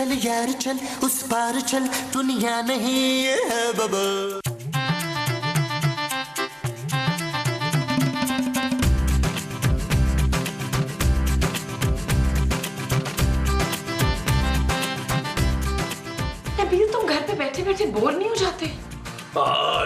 चल यार चल, उस पार चल, दुनिया नहीं है बाबा। नबील, तुम घर पे बैठे बैठे बोर नहीं हो जाते?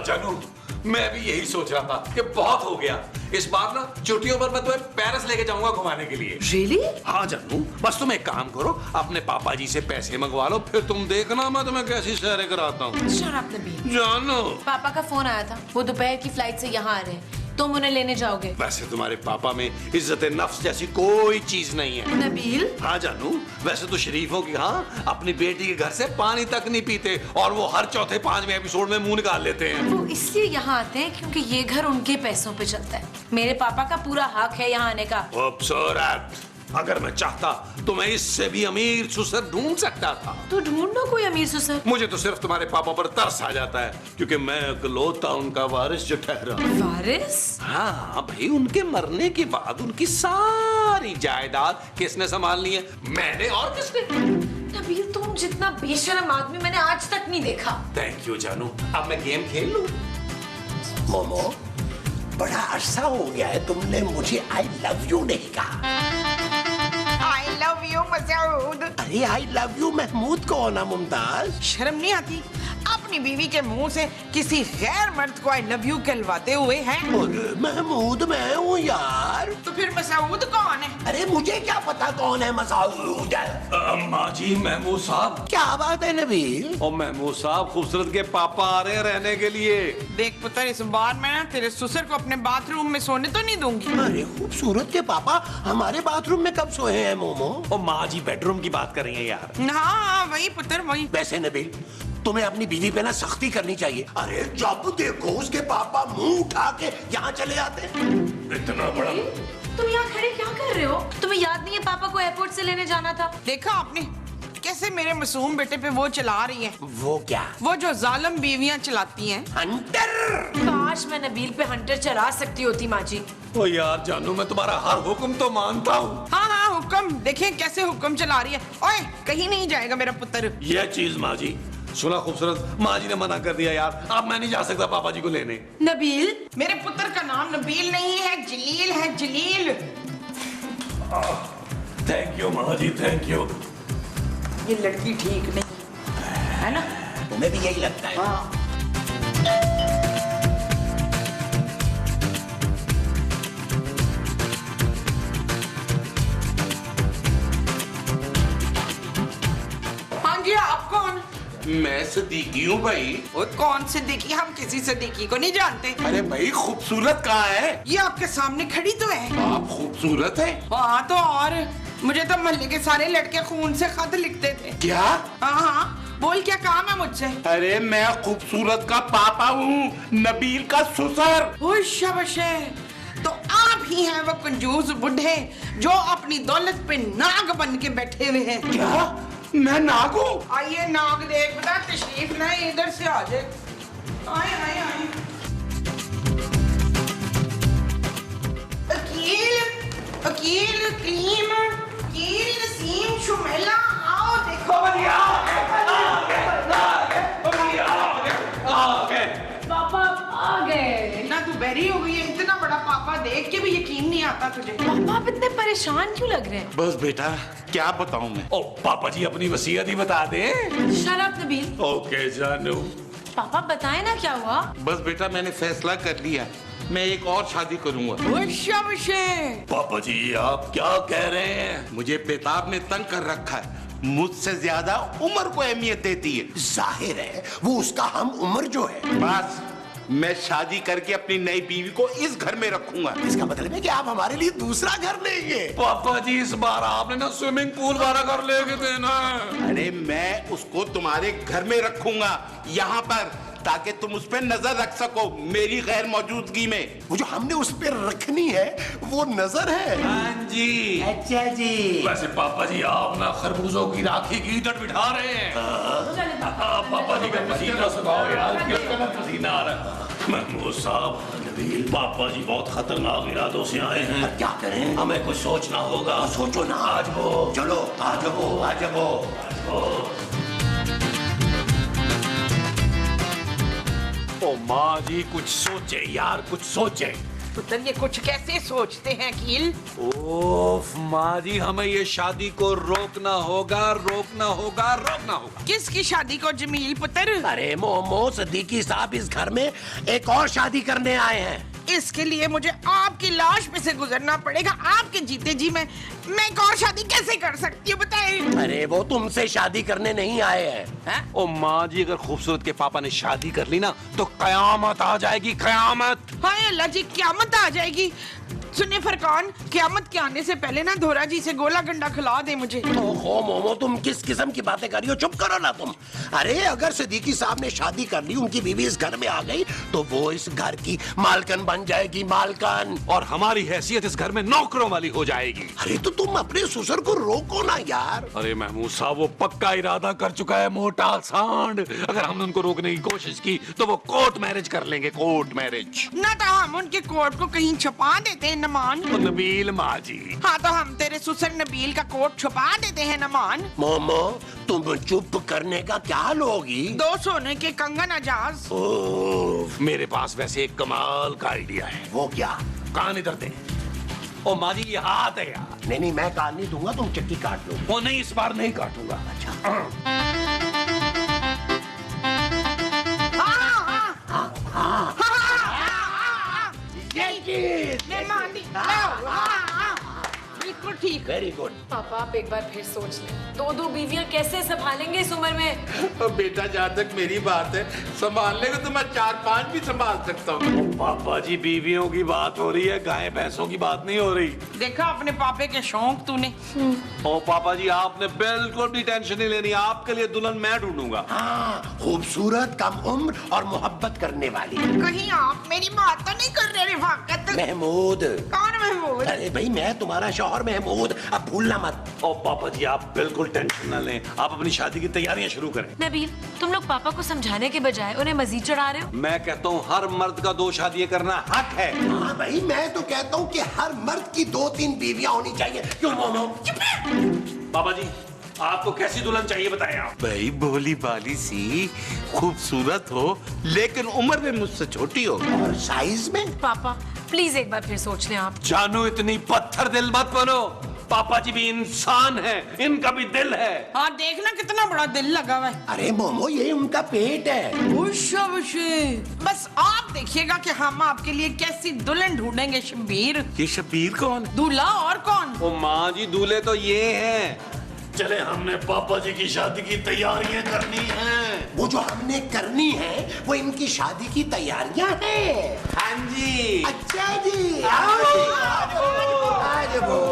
जानू, मैं भी यही सोच रहा था कि बहुत हो गया। इस बार ना छुट्टियों पर मैं तुम्हें पेरिस लेके जाऊंगा घुमाने के लिए। Really? हाँ जानू, बस तुम एक काम करो, अपने पापा जी से पैसे मंगवा लो, फिर तुम देखना मैं तुम्हें कैसी सैरें कराता हूँ। Shut up, Nabeel. जानू, पापा का फोन आया था, वो दोपहर की फ्लाइट से यहाँ आ रहे हैं, तुम उन्हें लेने जाओगे? वैसे तुम्हारे पापा में इज्जत नफ्स जैसी कोई चीज नहीं है। नबील, हाँ जानू, वैसे तो शरीफों की हाँ अपनी बेटी के घर से पानी तक नहीं पीते, और वो हर चौथे पांचवें एपिसोड में मुंह निकाल लेते हैं। वो इसलिए यहाँ आते हैं क्योंकि ये घर उनके पैसों पे चलता है। मेरे पापा का पूरा हक है यहाँ आने का। खूबसूरत, अगर मैं चाहता तो मैं इससे भी अमीर ससुर ढूंढ सकता था। तो ढूंढो कोई अमीर ससुर। मुझे तो सिर्फ तुम्हारे पापा पर तरस आ जाता है, क्योंकि मैं इकलौता उनका वारिस जो ठहरा। वारिस? हाँ भाई, उनके मरने के बाद उनकी सारी जायदाद किसने संभालनी है? मैंने, और किसने? नबील, तुम जितना बेशरम आदमी मैंने आज तक नहीं देखा। थैंक यू जानू, अब मैं गेम खेल लूं? मोमो, बड़ा अरसा हो गया है तुमने मुझे आई लव यू नहीं कहा। I love you, Masood. अरे आई लव यू महमूद को ना मुमताज। शर्म नहीं आती अपनी बीवी के मुंह से किसी गैर मर्द को आई लव यू कहलवाते हुए हैं? अरे महमूद मैं हूँ यार। तो फिर मसूद कौन है? अरे मुझे क्या पता कौन है मसूद। अम्मा जी, महमूद साहब। क्या बात है नबील? और महमूद साहब, खूबसूरत के पापा आ रहे हैं रहने के लिए। देख पुत्र, इस बार मैं ना तेरे ससुर को अपने बाथरूम में सोने तो नहीं दूंगी। अरे खूबसूरत के पापा हमारे बाथरूम में कब सोए हैं मोमो? और माँ जी बेडरूम की बात कर रही हैं यार। हाँ वही पुत्र वही। वैसे नबील, तुम्हें अपनी बीवी पे ना सख्ती करनी चाहिए। अरे जब देखो उसके पापा मुंह उठा के यहाँ चले आते हैं। इतना बड़ा। तुम यहाँ खड़े क्या कर रहे हो? तुम्हें याद नहीं है पापा को एयरपोर्ट से लेने जाना था? देखा आपने कैसे मेरे मासूम बेटे पे वो चला रही है? वो क्या? वो जो जालिम बीवियां चलाती हैं। हंटर। काश मैं नबील पे हंटर चला सकती होती माँ जी। ओ यार जानू, मैं तुम्हारा हर हुक्म तो मानता हूँ। हाँ हाँ हुक्म, देखिए कैसे हुक्म चला रही है। ओए, कहीं नहीं जाएगा मेरा पुत्र। यह चीज माँ जी, सुना खूबसूरत, माँ जी ने मना कर दिया यार, अब मैं नहीं जा सकता पापा जी को लेने। नबील, मेरे पुत्र का नाम नबील नहीं है, जलील है, जलील। थैंक यू माँ जी, थैंक यू। ये लड़की ठीक नहीं है ना? तुम्हें भी यही लगता है? हाँ। हाँ जी, आप कौन? मैं सदीकी हूँ भाई। वो कौन सिद्दीकी? हम किसी सिद्दीकी को नहीं जानते। अरे भाई, खूबसूरत कहाँ है? ये आपके सामने खड़ी तो है। आप खूबसूरत है? हाँ तो और मुझे तो मोहल्ले के सारे लड़के खून से खत लिखते थे। क्या? हाँ हाँ, बोल क्या काम है मुझसे? अरे मैं खूबसूरत का पापा हूँ, नबील का ससुर। ओह शाबाश है। तो आप ही हैं वो कंजूस बुढ़े जो अपनी दौलत पे नाग बन के बैठे हुए हैं। क्या? मैं नाग हूँ? आइए नाग देख बेटा, तशरीफ लाए, इधर से आ जाए। आए आए आए। अकील, अकील, क्रीम, कील, नसीम, शुमेला, आओ देखो। पापा आ गए। ना तू बेरी हो गई है, इतना बड़ा पापा देख के भी यकीन नहीं आता तुझे। पापा आप इतने परेशान क्यों लग रहे हैं? बस बेटा, क्या बताऊं मैं? ओ पापा जी, अपनी वसीयत ही बता दे। शराब नबील। ओके जानू। पापा बताए ना क्या हुआ? बस बेटा, मैंने फैसला कर लिया, मैं एक और शादी करूंगा। ओह शाबाश है। पापा जी, आप क्या कह रहे हैं? मुझे पेताब ने तंग कर रखा है, मुझसे ज्यादा उम्र को अहमियत देती है। जाहिर है वो उसका हम उम्र जो है। बस मैं शादी करके अपनी नई बीवी को इस घर में रखूंगा। इसका मतलब है कि आप हमारे लिए दूसरा घर लेंगे। पापा जी, इस बार आपने ना स्विमिंग पूल वाला घर लेके देना। अरे मैं उसको तुम्हारे घर में रखूंगा, यहाँ पर, ताकि तुम उस पर नजर रख सको मेरी गैर मौजूदगी में। वो जो हमने उस पर रखनी है वो नजर है। हाँ जी। अच्छा जी। वैसे पापा जी, आप ना खरबूजों की राखी की ईंट बिठा रहे हैं। पापा जी का पसीना सुखाओ यार, कितना पसीना आ रहा है। महमूद साहब, नबील पापा जी बहुत खतरनाक इरादों से आए हैं। क्या करें? हमें कुछ सोचना होगा। सोचो ना। आज वो, चलो आज वो, आज वो, आज वो। ओ माँ जी कुछ सोचे यार, कुछ सोचे। पुत्र ये कुछ कैसे सोचते हैं कील? ओफ माँ जी, हमें ये शादी को रोकना होगा, रोकना होगा, रोकना होगा। किसकी शादी को जमील पुत्र? अरे मोमो, सदीकी साहब इस घर में एक और शादी करने आए हैं। इसके लिए मुझे आपकी लाश में से गुजरना पड़ेगा। आपके जीते जी मैं एक और शादी कैसे कर सकती हूँ बताइए? अरे वो तुमसे शादी करने नहीं आए हैं। ओ माँ जी, अगर खूबसूरत के पापा ने शादी कर ली ना तो कयामत आ जाएगी, कयामत। हाय अल्लाह जी, क्यामत आ जाएगी। सुनिए फरकान, क्यामत के आने से पहले ना धोरा जी से गोला गंडा खिला दे मुझे। ओहो मोमो, तुम किस किस्म की बातें कर रही हो? चुप करो ना तुम। अरे अगर सिद्दीकी साहब ने शादी कर ली, उनकी बीवी इस घर में आ गई तो वो इस घर की मालकन बन जाएगी, मालकन। और हमारी हैसियत इस घर में नौकरों वाली हो जाएगी। अरे तो तुम अपने ससुर को रोको ना यार। अरे महमूद साहब, वो पक्का इरादा कर चुका है, मोटा सांड। अगर हमने उनको रोकने की कोशिश की तो वो कोर्ट मैरिज कर लेंगे, कोर्ट मैरिज। ना तो हम उनके कोर्ट को कहीं छुपा देते हैं नमान। तो नबील माँ जी। हाँ तो हम तेरे ससुर नबील का कोर्ट छुपा देते हैं नमान। मोमो, तुम चुप करने का क्या लोगी? 2 सोने के कंगन आजाज। ओह, मेरे पास वैसे एक कमाल का आइडिया है। वो क्या? कान इधर दे। ओ माँ जी, ये हाथ है यार। नहीं मैं कान नहीं दूंगा, तुम चक्की काट लो। वो नहीं, इस बार नहीं काटूंगा। बिल्कुल ठीक। Very good. पापा आप एक बार फिर सोच लें, 2 बीवियां कैसे संभालेंगे इस उम्र में? बेटा, जहाँ तक मेरी बात है, संभालने को तो मैं 4-5 भी संभाल सकता हूँ। पापा जी, बीवियों की बात हो रही है, गाय भैंसों की बात नहीं हो रही। देखा अपने पापे के शौक तूने। ओ पापा जी, आपने बिल्कुल भी टेंशन नहीं लेनी, आपके लिए दुल्हन मैं ढूंढूंगा। हाँ, खूबसूरत, कम उम्र और मोहब्बत करने वाली। कहीं आप मेरी बात तो नहीं कर रहे रिफाकत? महमूद। कौन महमूद? अरे भाई, मैं तुम्हारा शौहर महमूद, अब भूलना मत। ओ पापा जी, आप बिल्कुल टेंशन न लें, आप अपनी शादी की तैयारियां शुरू करें। नबील, तुम लोग पापा को समझाने के बजाय उन्हें मजीद चढ़ा रहे हो। मैं कहता हूँ हर मर्द का 2 शादियां करना हक है। हाँ भाई, मैं तो कहता हूँ कि हर मर्द की 2-3 बीवियां होनी चाहिए। क्यों मोमो? पापा जी, आपको कैसी दुल्हन चाहिए बताएं आप। भाई, भोली बाली सी, खूबसूरत हो लेकिन उम्र में मुझसे छोटी हो। और साइज में? पापा प्लीज एक बार फिर सोच लें आप। जानू, इतनी पत्थर दिल मत बनो। पापा जी भी इंसान है, इनका भी दिल है। हाँ देखना कितना बड़ा दिल लगा हुआ है। अरे मोमो, ये उनका पेट है। बस आप देखिएगा कि हम आपके लिए कैसी दुल्हन ढूंढेंगे शब्बीर। ये शब्बीर कौन? दूल्हा और कौन? ओ माँ जी, दूल्हे तो ये हैं। चले, हमने पापा जी की शादी की तैयारियां करनी हैं। वो जो हमने करनी है वो इनकी शादी की तैयारियां हैं। हाँ जी। अच्छा जी, आओ जी, आज वो।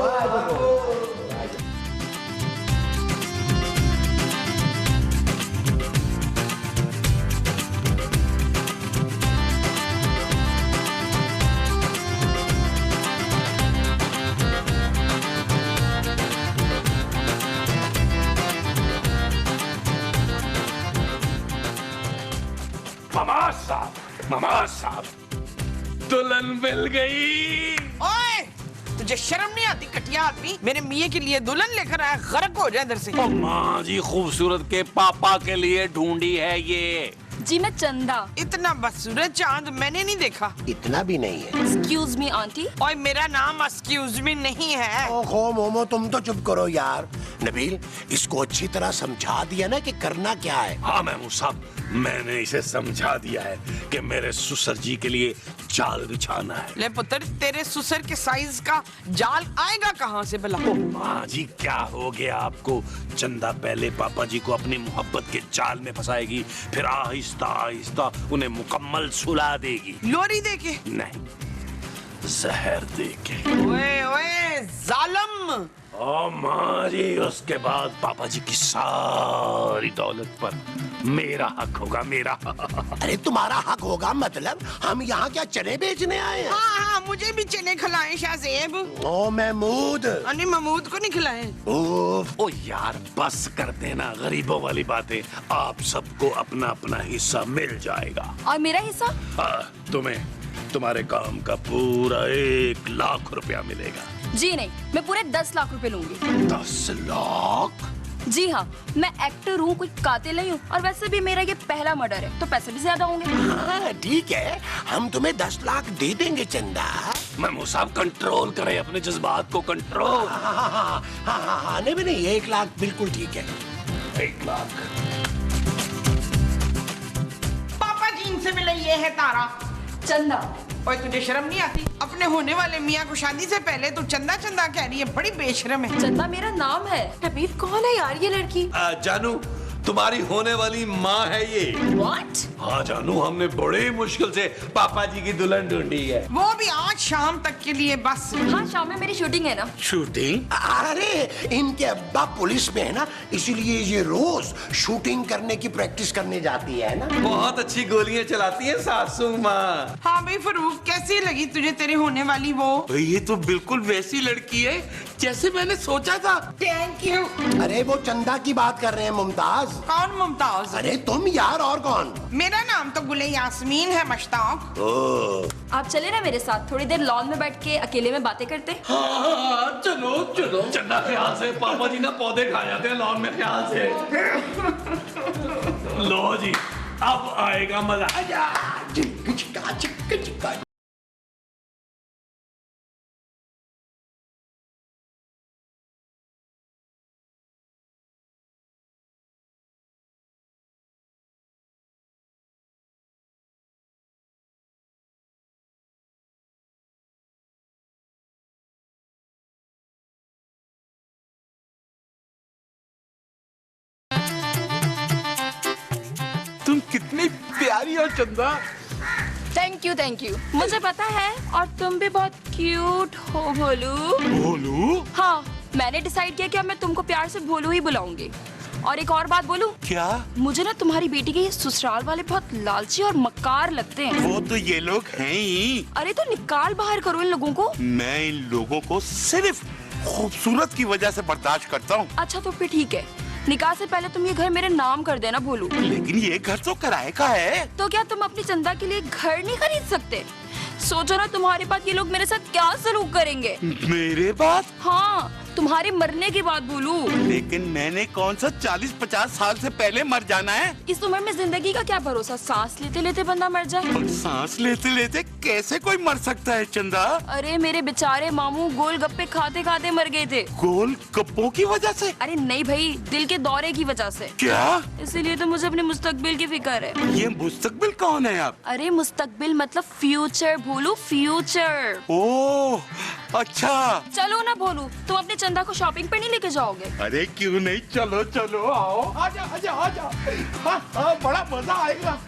मामा साहब, दुल्हन मिल गई। ओए, तुझे शर्म नहीं आती कटिया आदमी? मेरे मियाँ के लिए दुल्हन लेकर आया, गरक हो जाए इधर से। ओ माँ जी, खूबसूरत के पापा के लिए ढूंढी है ये। जी मैं चंदा। इतना बदसूरत चांद मैंने नहीं देखा। इतना भी नहीं है। Excuse me aunty. ओए, मेरा नाम एक्सक्यूज मी नहीं है। ओहो मोमो, तुम तो चुप करो यार। नबील, इसको अच्छी तरह समझा दिया ना कि करना क्या है। हाँ महमूद साहब, मैंने इसे समझा दिया है कि मेरे ससुर जी के लिए जाल बिछाना है। ले पुत्र, तेरे ससुर के साइज का जाल आएगा कहाँ से भला? माँ जी, क्या हो गया आपको? चंदा पहले पापा जी को अपनी मोहब्बत के जाल में फंसाएगी, फिर आहिस्ता आहिस्ता उन्हें मुकम्मल सुला देगी। लोरी देके? नहीं, जहर देके। ओए ओए जालिम! ओ माँ जी, उसके बाद पापा जी की सारी दौलत पर मेरा हक होगा, मेरा। अरे तुम्हारा हक होगा मतलब? हम यहाँ क्या चने बेचने आए हैं? हाँ, मुझे भी चने खिलाएं शाहजेब। ओ महमूद। अरे महमूद को नहीं खिलाएं। ओ यार, बस कर देना गरीबों वाली बातें। आप सबको अपना अपना हिस्सा मिल जाएगा। और मेरा हिस्सा? तुम्हें तुम्हारे काम का पूरा 1 लाख रुपया मिलेगा। जी नहीं, मैं पूरे 10 लाख रुपए लूंगी। 10 लाख? जी हाँ, मैं एक्टर हूँ, कोई कातिल नहीं हूँ। और वैसे भी मेरा ये पहला मर्डर है, तो पैसे भी ज्यादा होंगे। हाँ ठीक है, हम तुम्हें 10 लाख दे देंगे चंदा। महमूद साहब कंट्रोल करें अपने जज्बात को, कंट्रोल। हाँ, नहीं 1 लाख बिल्कुल ठीक है। 1 लाख। पापा जी इनसे मिले, ये है तारा। चंदा। ओए तुझे शर्म नहीं आती? अपने होने वाले मियाँ को शादी से पहले तू चंदा चंदा कह रही है, बड़ी बेशरम है। चंदा मेरा नाम है। नबील कौन है यार ये लड़की? जानू, तुम्हारी होने वाली माँ है ये। What? हाँ जानू, हमने बड़ी मुश्किल से पापा जी की दुल्हन ढूंढी है। वो भी आज शाम तक के लिए बस। हाँ, शाम में मेरी शूटिंग है ना। शूटिंग? अरे इनके अब्बा पुलिस में है ना, इसीलिए ये रोज शूटिंग करने की प्रैक्टिस करने जाती है ना। बहुत अच्छी गोलियां चलाती है सासू माँ। हाँ भाई फरूक, कैसी लगी तुझे तेरी होने वाली वो? ये तो बिल्कुल वैसी लड़की है जैसे मैंने सोचा था। Thank you. अरे वो चंदा की बात कर रहे हैं मुमताज। कौन मुमताज? अरे तुम यार, और कौन? मेरा नाम तो गुले यास्मीन है मश्ताक। आप चले ना मेरे साथ, थोड़ी देर लॉन में बैठ के अकेले में बातें करते। हाँ, चलो चलो। चंदा ख्याल से पापा जी ना पौधे खा जाते हैं लॉन में, ख्याल से। लो जी, अब आएगा मजा। चिक्का। तुम कितनी प्यारी हो चंदा। Thank you. मुझे पता है, और तुम भी बहुत क्यूट हो भोलू। बोलू? हाँ, मैंने डिसाइड किया कि अब मैं तुमको प्यार से भोलू ही बुलाऊंगी। और एक और बात बोलूं? क्या? मुझे ना तुम्हारी बेटी के ये ससुराल वाले बहुत लालची और मक्कार लगते हैं। वो तो ये लोग हैं ही। अरे तो निकाल बाहर करो इन लोगों को। मैं इन लोगों को सिर्फ खूबसूरत की वजह से बर्दाश्त करता हूँ। अच्छा तो फिर ठीक है, निकाह से पहले तुम ये घर मेरे नाम कर देना भोलू। लेकिन ये घर तो किराए का है। तो क्या तुम अपनी चंदा के लिए घर नहीं खरीद सकते? सोचो ना तुम्हारे बाद ये लोग मेरे साथ क्या सलूक करेंगे। मेरे बाद? हाँ, तुम्हारे मरने की बात बोलूं। लेकिन मैंने कौन सा 40-50 साल से पहले मर जाना है? इस उम्र में जिंदगी का क्या भरोसा, सांस लेते लेते बंदा मर जाए। और सांस लेते लेते कैसे कोई मर सकता है चंदा? अरे मेरे बेचारे मामू गोलगप्पे खाते खाते मर गए थे। गोल गप्पों की वजह से? अरे नहीं भाई, दिल के दौरे की वजह से। क्या? इसीलिए तो मुझे अपने मुस्तकबिल की फिक्र है। ये मुस्तकबिल कौन है आप? अरे मुस्तकबिल मतलब फ्यूचर भोलू, फ्यूचर। ओह अच्छा। चलो ना भोलू, तुम अपने चंदा को शॉपिंग पे नहीं लेके जाओगे? अरे क्यों नहीं, चलो चलो आओ, आजा आजा आजा। हाँ, बड़ा मजा आएगा।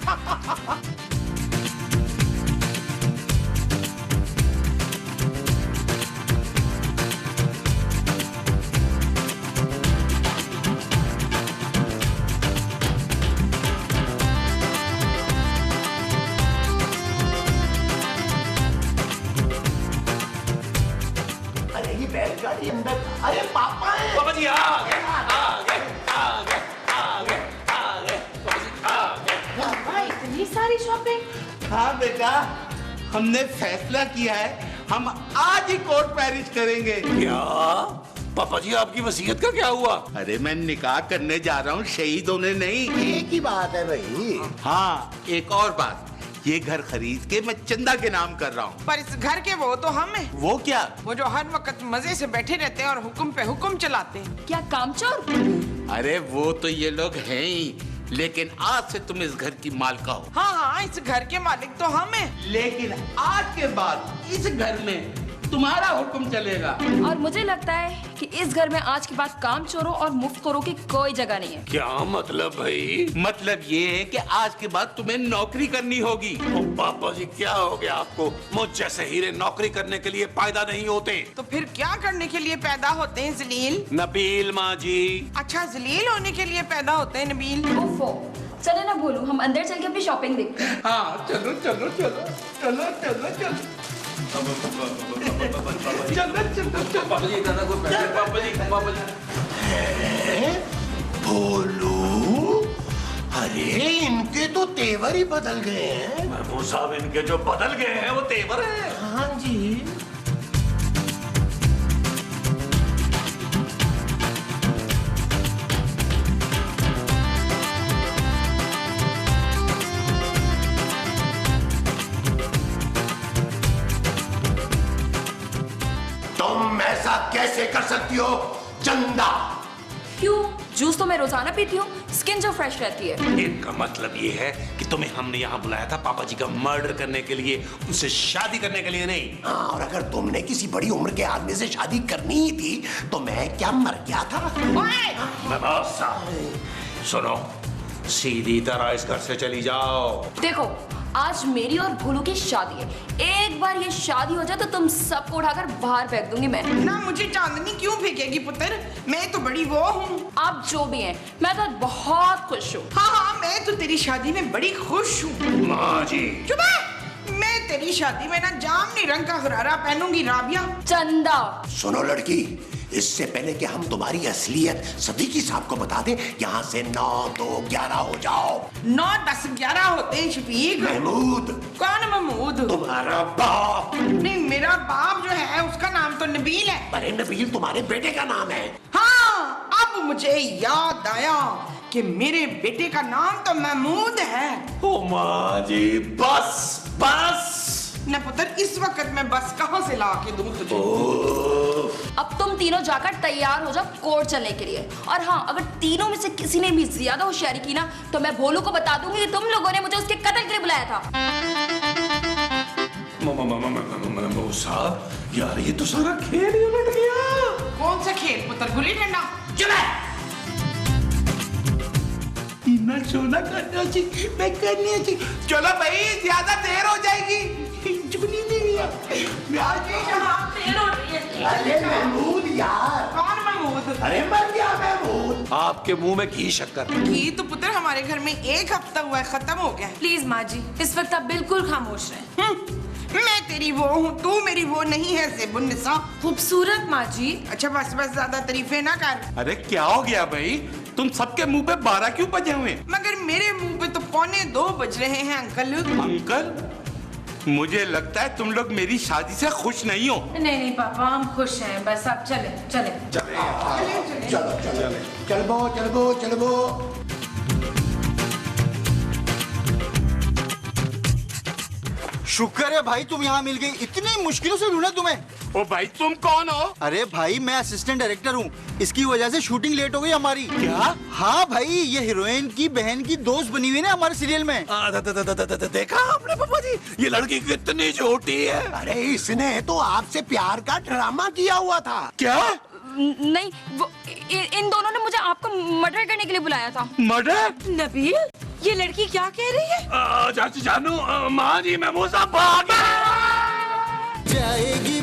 अरे ये बैलगाड़ी अंदर। अरे पापा है। पापा जी आ गए। पापा इतनी सारी शॉपिंग। हाँ बेटा, हमने फैसला किया है, हम आज ही कोर्ट मैरिज करेंगे। क्या? पापा जी आपकी वसीयत का क्या हुआ? अरे मैं निकाह करने जा रहा हूँ, शहीद होने नहीं। एक ही बात है भाई। हाँ, एक और बात, ये घर खरीद के मैं चंदा के नाम कर रहा हूँ। पर इस घर के वो तो हम हैं। वो क्या? वो जो हर वक्त मजे से बैठे रहते हैं और हुक्म पे हुक्म चलाते हैं। क्या कामचोर? अरे वो तो ये लोग हैं ही, लेकिन आज से तुम इस घर की मालका हो। हाँ हाँ, इस घर के मालिक तो हम हैं। लेकिन आज के बाद इस घर में तुम्हारा हुक्म चलेगा। और मुझे लगता है कि इस घर में आज के बाद कामचोरों और मुफ्तखोरों की कोई जगह नहीं है। क्या मतलब भाई? मतलब ये है कि आज के बाद तुम्हें नौकरी करनी होगी। ओ पापा जी, क्या हो गया आपको? मुझ जैसे हीरे नौकरी करने के लिए पैदा नहीं होते। तो फिर क्या करने के लिए पैदा होते हैं जलील? नबील माँ जी। अच्छा, जलील होने के लिए पैदा होते हैं नबील। ओफो, चले ना भोलू, हम अंदर चल के अपनी शॉपिंग देखते हैं। हाँ चलो चलो चलो चलो चलो चलो। भोलू, अरे इनके तो तेवर ही बदल गए हैं। महमूद साहब, इनके जो बदल गए हैं वो तेवर है। हाँ जी। कर सकती हो? चंदा। क्यों? जूस तो मैं रोजाना पीती हूँ, स्किन जो फ्रेश रहती है। इनका मतलब ये है कि तुम्हें हमने यहाँ बुलाया था पापा जी का मर्डर करने के लिए, उनसे शादी करने के लिए नहीं। हाँ, और अगर तुमने किसी बड़ी उम्र के आदमी से शादी करनी ही थी तो मैं क्या मर गया था? ममोसा, सुनो, सीधी तरह इस घर से चली जाओ। देखो, आज मेरी और भोलू की शादी है। एक बार ये शादी हो जाए तो तुम सबको उठाकर बाहर फेंक दूंगी मैं। ना मुझे चांदनी क्यों फेंकेगी पुत्र? मैं तो बड़ी वो हूँ। आप जो भी हैं, मैं तो बहुत खुश हूँ। हाँ हाँ, मैं तो तेरी शादी में बड़ी खुश हूँ। माँ जी। चुप है। मैं तेरी शादी में ना जामनी रंग का गरारा पहनूंगी राबिया। चंदा, सुनो लड़की, इससे पहले कि हम तुम्हारी असलियत सदीकी साहब को बता दें, यहाँ से 9, 2, 11 हो जाओ। 9, 10, 11 होते हैं शफीक। महमूद। कौन महमूद? तुम्हारा बाप। नहीं, मेरा बाप जो है उसका नाम तो नबील है। अरे नबील तुम्हारे बेटे का नाम है। हाँ, अब मुझे याद आया कि मेरे बेटे का नाम तो महमूद है। ओ माँ जी, बस बस। न पुत्र, इस वक्त मैं बस कहाँ से ला के दूं तुझे? अब तुम तीनों जाकर तैयार हो जाओ कोर्ट चलने के लिए। और हाँ, अगर तीनों में से किसी ने भी ज्यादा होशियारी की ना तो मैं भोलू को बता दूंगी कि तुम लोगों ने मुझे उसके कत्ल के लिए बुलाया था। ममोसा, यार ये तो सारा खेल ही उलट गया। कौन सा खेल पुत्र? गुल्ली डंडा? चले। मैं सोना करना चाहिए, मैं करनी चाहिए। चलो भाई, ज्यादा देर हो जाएगी। चुगली नहीं है। अरे महमूद यार। कौन महमूद? अरे मर गया महमूद। आपके मुंह में घी शक्कर। घी तो पुत्र हमारे घर में 1 हफ्ता हुआ है, खत्म हो गया है। प्लीज माँ जी, इस वक्त आप बिल्कुल खामोश रहें। मैं तेरी वो हूँ, तू मेरी वो नहीं है ज़ेबुन्निसा। खूबसूरत माँ जी। अच्छा बस बस, ज्यादा तारीफें ना कर। अरे क्या हो गया भाई? तुम सबके मुंह पे 12 क्यों बजे हुए? मगर मेरे मुंह पे तो 1:45 बज रहे हैं अंकल। अंकल, मुझे लगता है तुम लोग मेरी शादी से खुश नहीं हो। नहीं नहीं पापा, हम खुश हैं। बस आप चले चले। चलो चलो चलो। शुक्र है भाई तुम यहाँ मिल गई, इतनी मुश्किलों से ढूंढा तुम्हें। ओ भाई, तुम कौन हो? अरे भाई, मैं असिस्टेंट डायरेक्टर हूँ, इसकी वजह से शूटिंग लेट हो गई हमारी। क्या? हाँ भाई, ये हीरोइन की बहन की दोस्त बनी हुई है ना हमारे सीरियल में। देखा आपने पापा जी, ये लड़की कितनी छोटी है। अरे इसने तो आपसे प्यार का ड्रामा किया हुआ था। क्या? नहीं, वो इन दोनों ने मुझे आपको मर्डर करने के लिए बुलाया था। मर्डर? नबील, ये लड़की क्या कह रही है? चाची जानू, माँ जी, ममोसा भाग जाएगी